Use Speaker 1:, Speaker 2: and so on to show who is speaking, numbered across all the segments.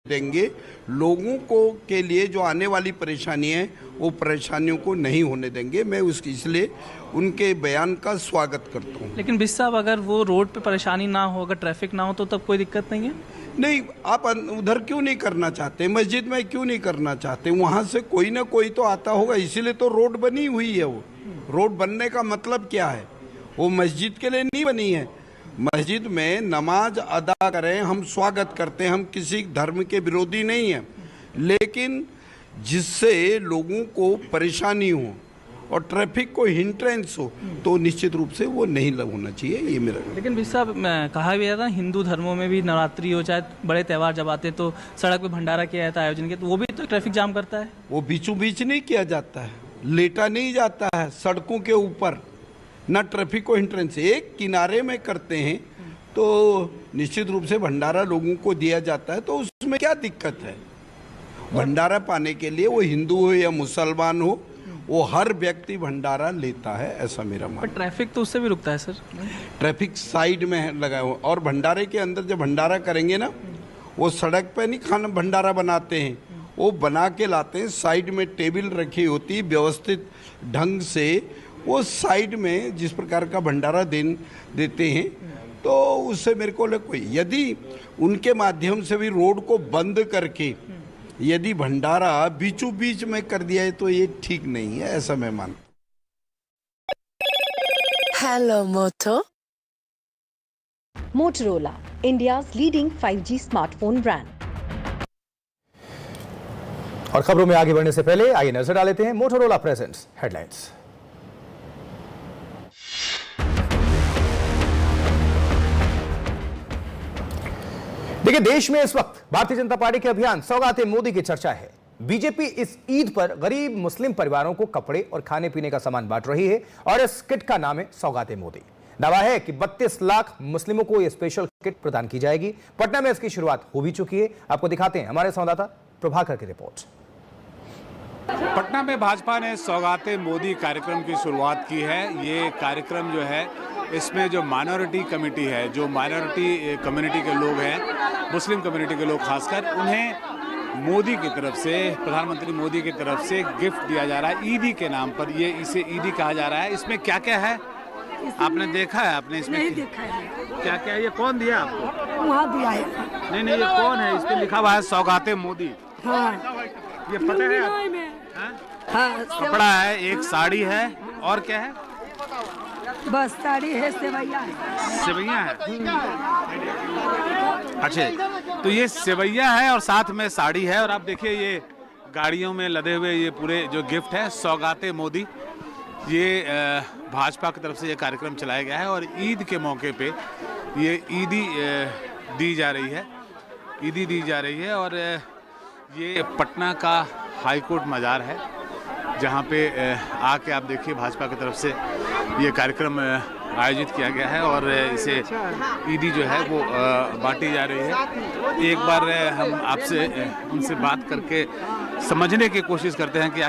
Speaker 1: देंगे। लोगों को के लिए जो आने वाली परेशानी है वो परेशानियों को नहीं होने देंगे। मैं उसकी इसलिए उनके बयान का स्वागत करता हूँ।
Speaker 2: लेकिन बिस साहब, अगर वो रोड पे परेशानी ना हो, अगर ट्रैफिक ना हो तो तब कोई दिक्कत नहीं है?
Speaker 1: नहीं, आप उधर क्यों नहीं करना चाहते? मस्जिद में क्यों नहीं करना चाहते? वहाँ से कोई ना कोई तो आता होगा, इसीलिए तो रोड बनी हुई है। वो रोड बनने का मतलब क्या है? वो मस्जिद के लिए नहीं बनी है। मस्जिद में नमाज अदा करें, हम स्वागत करते हैं, हम किसी धर्म के विरोधी नहीं हैं, लेकिन जिससे लोगों को परेशानी हो और ट्रैफिक को हिंड्रेंस हो तो निश्चित रूप से वो नहीं होना चाहिए, ये मेरा।
Speaker 2: लेकिन बिस साहब, कहा गया था हिंदू धर्मों में भी नवरात्रि हो चाहे बड़े त्यौहार जब आते हैं तो सड़क पे भंडारा किया जाता है, आयोजन किया, तो वो भी तो ट्रैफिक जाम करता है।
Speaker 1: वो बीचों बीच नहीं किया जाता है, लेटा नहीं जाता है सड़कों के ऊपर, ना ट्रैफिक को हिंड्रेंस, एक किनारे में करते हैं तो निश्चित रूप से भंडारा लोगों को दिया जाता है, तो उसमें क्या दिक्कत है? भंडारा पाने के लिए वो हिंदू हो या मुसलमान हो, वो हर व्यक्ति भंडारा लेता है, ऐसा मेरा मानना।
Speaker 2: पर ट्रैफिक तो उससे भी रुकता है सर।
Speaker 1: ट्रैफिक साइड में लगा हुआ, और भंडारे के अंदर जब भंडारा करेंगे ना, वो सड़क पे नहीं खाना भंडारा बनाते हैं, वो बना के लाते हैं, साइड में टेबल रखी होती व्यवस्थित ढंग से, वो साइड में जिस प्रकार का भंडारा देते हैं, तो उससे मेरे को कोई, यदि उनके माध्यम से भी रोड को बंद करके यदि भंडारा बीचों बीच में कर दिया है तो ये ठीक नहीं है, ऐसा मैं मानता।
Speaker 3: हेलो मोटो।
Speaker 4: Motorola, India's leading 5G smartphone brand.
Speaker 5: और खबरों में आगे बढ़ने से पहले आइए नजर डाल लेते हैं मोटोरोला प्रेजेंट्स हेडलाइंस। देखिए, देश में इस वक्त भारतीय जनता पार्टी के अभियान सौगाते मोदी की चर्चा है। बीजेपी इस ईद पर गरीब मुस्लिम परिवारों को कपड़े और खाने पीने का सामान बांट रही है और इस किट का नाम है सौगाते मोदी। दावा है कि 32 लाख मुस्लिमों को यह स्पेशल किट प्रदान की जाएगी। पटना में इसकी शुरुआत हो भी चुकी है। आपको दिखाते हैं हमारे संवाददाता प्रभाकर की रिपोर्ट।
Speaker 6: पटना में भाजपा ने सौगाते मोदी कार्यक्रम की शुरुआत की है। ये कार्यक्रम जो है, इसमें जो माइनॉरिटी कमेटी है, जो माइनॉरिटी कम्युनिटी के लोग हैं, मुस्लिम कम्युनिटी के लोग खासकर, उन्हें मोदी की तरफ से, प्रधानमंत्री मोदी की तरफ से गिफ्ट दिया जा रहा है ईदी के नाम पर। ये इसे ईदी कहा जा रहा है। इसमें क्या क्या है आपने देखा है? आपने इसमें
Speaker 7: नहीं देखा है।
Speaker 6: क्या क्या है? ये कौन दिया आपको?
Speaker 7: वहाँ दिया है।
Speaker 6: नहीं, ये कौन है? इस पे लिखा हुआ है सौगाते मोदी।
Speaker 7: हाँ,
Speaker 6: ये पता है आप?
Speaker 7: हाँ,
Speaker 6: कपड़ा है, एक साड़ी है, और क्या है?
Speaker 7: बस साड़ी है, सेवैया है।
Speaker 6: सेवैया है। अच्छा, तो ये सेवैया है और साथ में साड़ी है। और आप देखिए, ये गाड़ियों में लदे हुए ये पूरे जो गिफ्ट है सौगाते मोदी, ये भाजपा की तरफ से ये कार्यक्रम चलाया गया है। और ईद के मौके पे ये ईदी दी जा रही है, ईदी दी जा रही है। और ये पटना का हाईकोर्ट मज़ार है, जहाँ पे आके आप देखिए भाजपा की तरफ से ये कार्यक्रम आयोजित किया गया है और इसे ईदी जो है वो बांटी जा रही है। एक बार हम आपसे उनसे बात करके समझने की कोशिश करते हैं कि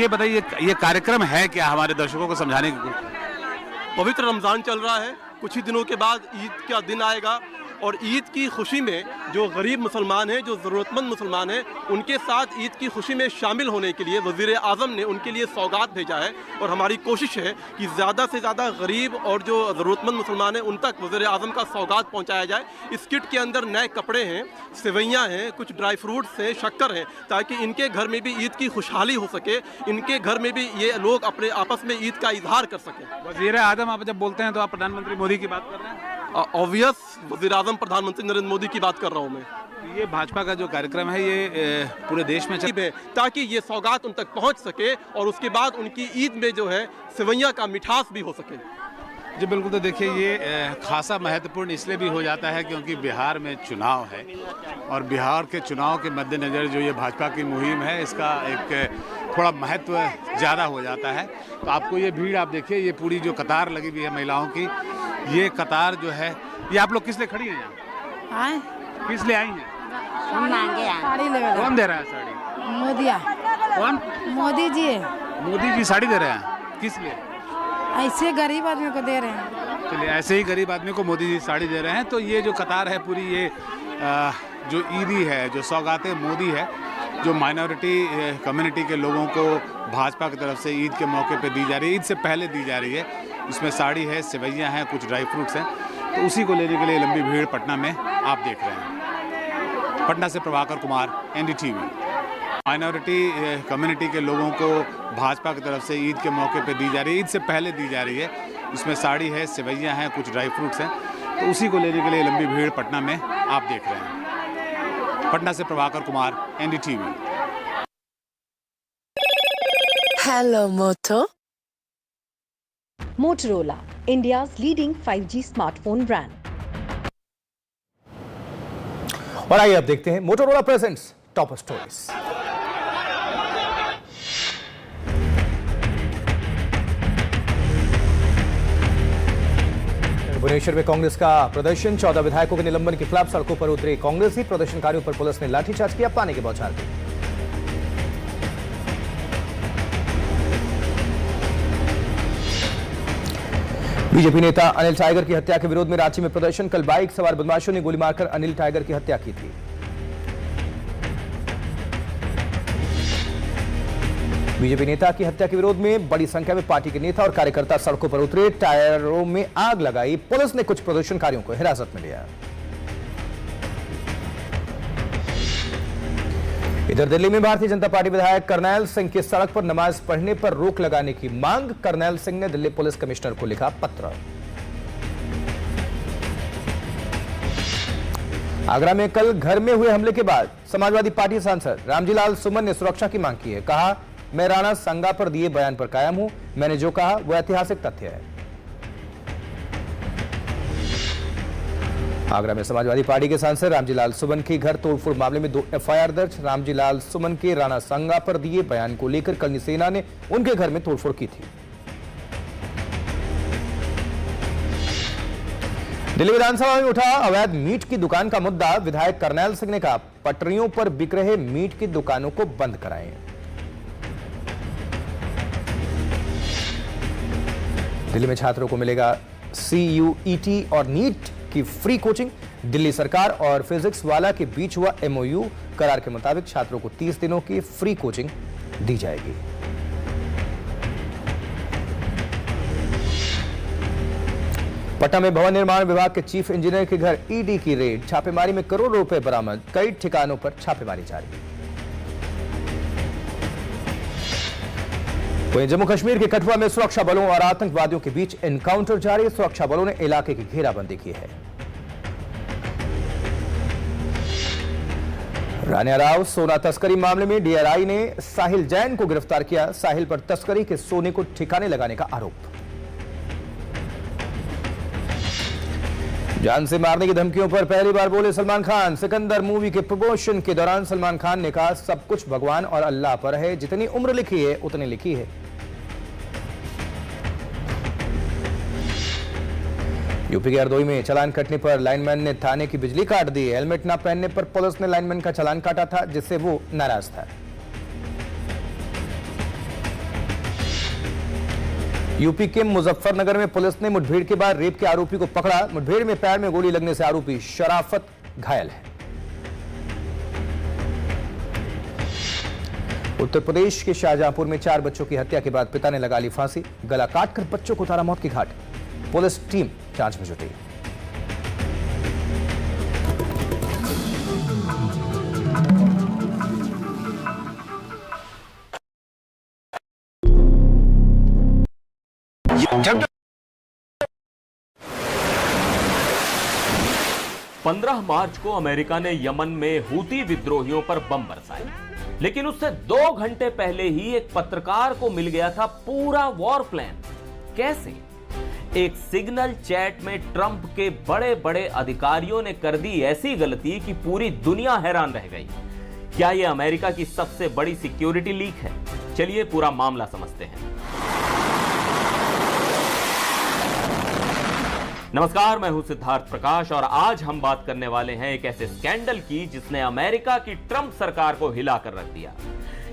Speaker 6: ये बताइए, ये कार्यक्रम है क्या, हमारे दर्शकों को समझाने की कोशिश।
Speaker 8: पवित्र रमज़ान चल रहा है, कुछ ही दिनों के बाद ईद का दिन आएगा और ईद की खुशी में जो गरीब मुसलमान हैं, जो ज़रूरतमंद मुसलमान हैं, उनके साथ ईद की खुशी में शामिल होने के लिए वज़ीर आज़म ने उनके लिए सौगात भेजा है। और हमारी कोशिश है कि ज़्यादा से ज़्यादा गरीब और जो ज़रूरतमंद मुसलमान हैं उन तक वज़ीर आज़म का सौगात पहुँचाया जाए। इस किट के अंदर नए कपड़े हैं, सेवैयाँ हैं, कुछ ड्राई फ्रूट्स हैं, शक्कर हैं, ताकि इनके घर में भी ईद की खुशहाली हो सके, इनके घर में भी ये लोग अपने आपस में ईद का इजहार कर सकें।
Speaker 6: वज़ीर आज़म आप जब बोलते हैं तो आप प्रधानमंत्री मोदी की बात कर रहे हैं?
Speaker 8: ऑब्वियस, वज़ीर आज़म प्रधानमंत्री नरेंद्र मोदी की बात कर रहा हूँ मैं।
Speaker 6: ये भाजपा का जो कार्यक्रम है ये पूरे देश में चल,
Speaker 8: ताकि ये सौगात उन तक पहुँच सके और उसके बाद उनकी ईद में जो है सेवैया का मिठास भी हो सके।
Speaker 6: जी बिल्कुल। तो देखिए, ये खासा महत्वपूर्ण इसलिए भी हो जाता है क्योंकि बिहार में चुनाव है और बिहार के चुनाव के मद्देनज़र जो ये भाजपा की मुहिम है, इसका एक थोड़ा महत्व ज़्यादा हो जाता है। तो आपको ये भीड़, आप देखिए, ये पूरी जो कतार लगी हुई है महिलाओं की, ये कतार जो है, ये आप लोग किस लिए खड़ी हैं यहाँ? किस लिए आई हैं?
Speaker 7: हम मांगे साड़ी ले।
Speaker 6: कौन दे रहा है साड़ी?
Speaker 7: मोदिया।
Speaker 6: कौन?
Speaker 7: मोदी जी।
Speaker 6: मोदी जी साड़ी दे रहे हैं, किस लिए?
Speaker 7: ऐसे गरीब आदमी को दे रहे हैं।
Speaker 6: चलिए, ऐसे ही गरीब आदमी को मोदी जी साड़ी दे रहे हैं। तो ये जो कतार है पूरी, ये जो ईदी है, जो सौगाते मोदी है, जो माइनॉरिटी कम्युनिटी के लोगों को भाजपा की तरफ से ईद के मौके पे दी जा रही है, ईद से पहले दी जा रही है। इसमें साड़ी है, सेवैयाँ हैं, कुछ ड्राई फ्रूट्स हैं, तो उसी को लेने के लिए लंबी भीड़ पटना में आप देख रहे हैं। पटना से Prabhakar Kumar, NDTV। Minority community के लोगों को भाजपा की तरफ से ईद के मौके पे दी जा रही है, ईद से पहले दी जा रही है। इसमें साड़ी है, सेवैयाँ हैं, कुछ ड्राई फ्रूट्स हैं, तो उसी को लेने के लिए लंबी भीड़ पटना में आप देख रहे हैं। पटना से Prabhakar Kumar, NDTV।
Speaker 3: Hello, Moto.
Speaker 4: Motorola, India's leading 5G smartphone brand.
Speaker 5: और आइए अब देखते हैं Motorola presents top stories. Bhubaneswar में कांग्रेस का प्रदर्शन, 14 विधायकों के निलंबन के खिलाफ सड़कों पर उतरे कांग्रेसी। प्रदर्शनकारियों पर पुलिस ने लाठीचार्ज किया, पानी की बौछार दी। बीजेपी नेता अनिल टाइगर की हत्या के विरोध में रांची में प्रदर्शन। कल बाइक सवार बदमाशों ने गोली मारकर अनिल टाइगर की हत्या की थी। बीजेपी नेता की हत्या के विरोध में बड़ी संख्या में पार्टी के नेता और कार्यकर्ता सड़कों पर उतरे, टायरों में आग लगाई। पुलिस ने कुछ प्रदर्शनकारियों को हिरासत में लिया। इधर दिल्ली में भारतीय जनता पार्टी विधायक करनैल सिंह की सड़क पर नमाज पढ़ने पर रोक लगाने की मांग। करनैल सिंह ने दिल्ली पुलिस कमिश्नर को लिखा पत्र। आगरा में कल घर में हुए हमले के बाद समाजवादी पार्टी सांसद रामजीलाल सुमन ने सुरक्षा की मांग की है। कहा, मैं राणा संगा पर दिए बयान पर कायम हूं, मैंने जो कहा वह ऐतिहासिक तथ्य है। आगरा में समाजवादी पार्टी के सांसद रामजीलाल सुमन के घर तोड़फोड़ मामले में 2 FIR दर्ज। रामजीलाल सुमन के राणा संगा पर दिए बयान को लेकर कल सेना ने उनके घर में तोड़फोड़ की थी। दिल्ली विधानसभा में उठा अवैध मीट की दुकान का मुद्दा। विधायक करनैल सिंह ने कहा, पटरियों पर बिक रहे मीट की दुकानों को बंद कराएं। दिल्ली में छात्रों को मिलेगा CUET और नीट की फ्री कोचिंग। दिल्ली सरकार और फिजिक्स वाला के बीच हुआ MOU। करार के मुताबिक छात्रों को 30 दिनों की फ्री कोचिंग दी जाएगी। पटना में भवन निर्माण विभाग के चीफ इंजीनियर के घर ED की रेड। छापेमारी में करोड़ों रुपए बरामद। कई ठिकानों पर छापेमारी जारी। वहीं जम्मू कश्मीर के कठुआ में सुरक्षा बलों और आतंकवादियों के बीच एनकाउंटर जारी। सुरक्षा बलों ने इलाके की घेराबंदी की है। रानिया राव सोना तस्करी मामले में DRI ने साहिल जैन को गिरफ्तार किया। साहिल पर तस्करी के सोने को ठिकाने लगाने का आरोप। जान से मारने की धमकियों पर पहली बार बोले सलमान खान। सिकंदर मूवी के प्रमोशन के दौरान सलमान खान ने कहा, सब कुछ भगवान और अल्लाह पर है, जितनी उम्र लिखी है उतनी लिखी है। यूपी के हरदोई में चालान कटने पर लाइनमैन ने थाने की बिजली काट दी। हेलमेट न पहनने पर पुलिस ने लाइनमैन का चालान काटा था, जिससे वो नाराज था। यूपी के मुजफ्फरनगर में पुलिस ने मुठभेड़ के बाद रेप के आरोपी को पकड़ा। मुठभेड़ में पैर में गोली लगने से आरोपी शराफत घायल है। उत्तर प्रदेश के शाहजहांपुर में 4 बच्चों की हत्या के बाद पिता ने लगा ली फांसी। गला काटकर बच्चों को उतारा मौत की घाट। पुलिस टीम जांच में जुटी।
Speaker 9: पंद्रह मार्च को अमेरिका ने यमन में हूती विद्रोहियों पर बम बरसाए, लेकिन उससे 2 घंटे पहले ही एक पत्रकार को मिल गया था पूरा वॉर प्लान। कैसे? एक सिग्नल चैट में ट्रंप के बड़े बड़े अधिकारियों ने कर दी ऐसी गलती कि पूरी दुनिया हैरान रह गई। क्या यह अमेरिका की सबसे बड़ी सिक्योरिटी लीक है? चलिए पूरा मामला समझते हैं। नमस्कार, मैं हूं सिद्धार्थ प्रकाश और आज हम बात करने वाले हैं एक ऐसे स्कैंडल की जिसने अमेरिका की ट्रंप सरकार को हिलाकर रख दिया।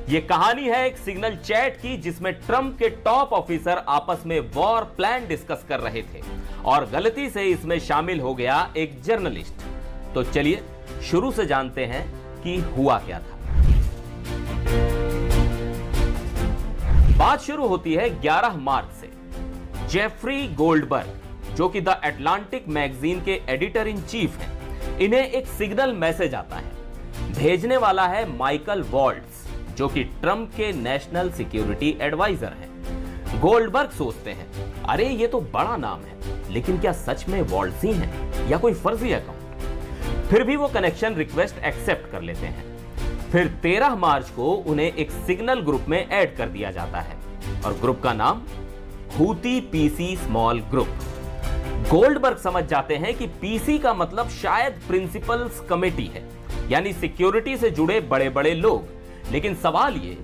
Speaker 9: यह कहानी है एक सिग्नल चैट की जिसमें ट्रंप के टॉप ऑफिसर आपस में वॉर प्लान डिस्कस कर रहे थे और गलती से इसमें शामिल हो गया एक जर्नलिस्ट। तो चलिए शुरू से जानते हैं कि हुआ क्या था। बात शुरू होती है 11 मार्च से। जेफरी गोल्डबर्ग, जो कि द अटलांटिक मैगजीन के एडिटर इन चीफ हैं, इन्हें एक सिग्नल मैसेज आता है। भेजने वाला है माइकल वॉल्ट्स, जो कि ट्रंप के नेशनल सिक्योरिटी एडवाइजर हैं। गोल्डबर्ग सोचते हैं, अरे ये तो बड़ा नाम है, लेकिन क्या सच में वॉल्ट्स ही हैं या कोई फर्जी अकाउंट? फिर भी वो कनेक्शन रिक्वेस्ट एक्सेप्ट कर लेते हैं। फिर 13 मार्च को उन्हें एक सिग्नल ग्रुप में ऐड कर दिया जाता है और ग्रुप का नाम Houthi PC small group. Goldberg समझ जाते हैं कि पीसी का मतलब शायद प्रिंसिपल्स कमेटी है, यानी सिक्योरिटी से जुड़े बड़े बड़े लोग। लेकिन सवाल ये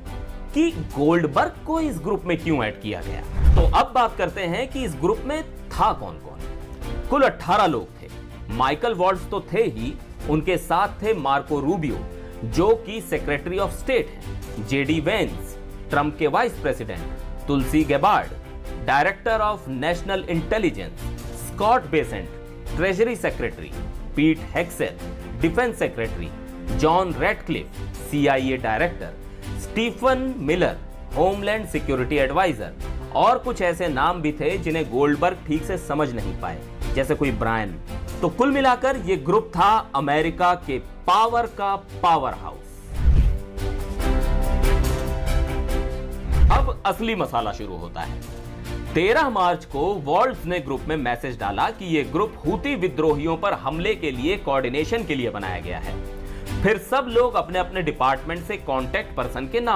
Speaker 9: कि गोल्डबर्ग को इस ग्रुप में क्यों ऐड किया गया? तो अब बात करते हैं कि इस ग्रुप में था कौन कौन। कुल 18 लोग थे। माइकल वॉल्ट्स तो थे ही, उनके साथ थे मार्को रूबियो, जो कि सेक्रेटरी ऑफ स्टेट हैं, जेडी वेंस, ट्रंप के vice president, Tulsi Gabbard, director of national intelligence, Scott Bessent, treasury secretary, Pete Hegseth, defence secretary, John Ratcliffe, CIA director, Stephen Miller, homeland security adviser, और कुछ ऐसे नाम भी थे जिन्हें Goldberg ठीक से समझ नहीं पाए, जैसे कोई ब्रायन। तो कुल मिलाकर यह ग्रुप था अमेरिका के पावर का पावर हाउस। अब असली मसाला शुरू होता है। 13 मार्च को वॉल्ट्स ने ग्रुप में मैसेज डाला कि यह ग्रुप हूती विद्रोहियों पर हमले के लिए कोऑर्डिनेशन के लिए बनाया गया है। फिर सब लोग अपने अपने डिपार्टमेंट से कांटेक्ट पर्सन के नाम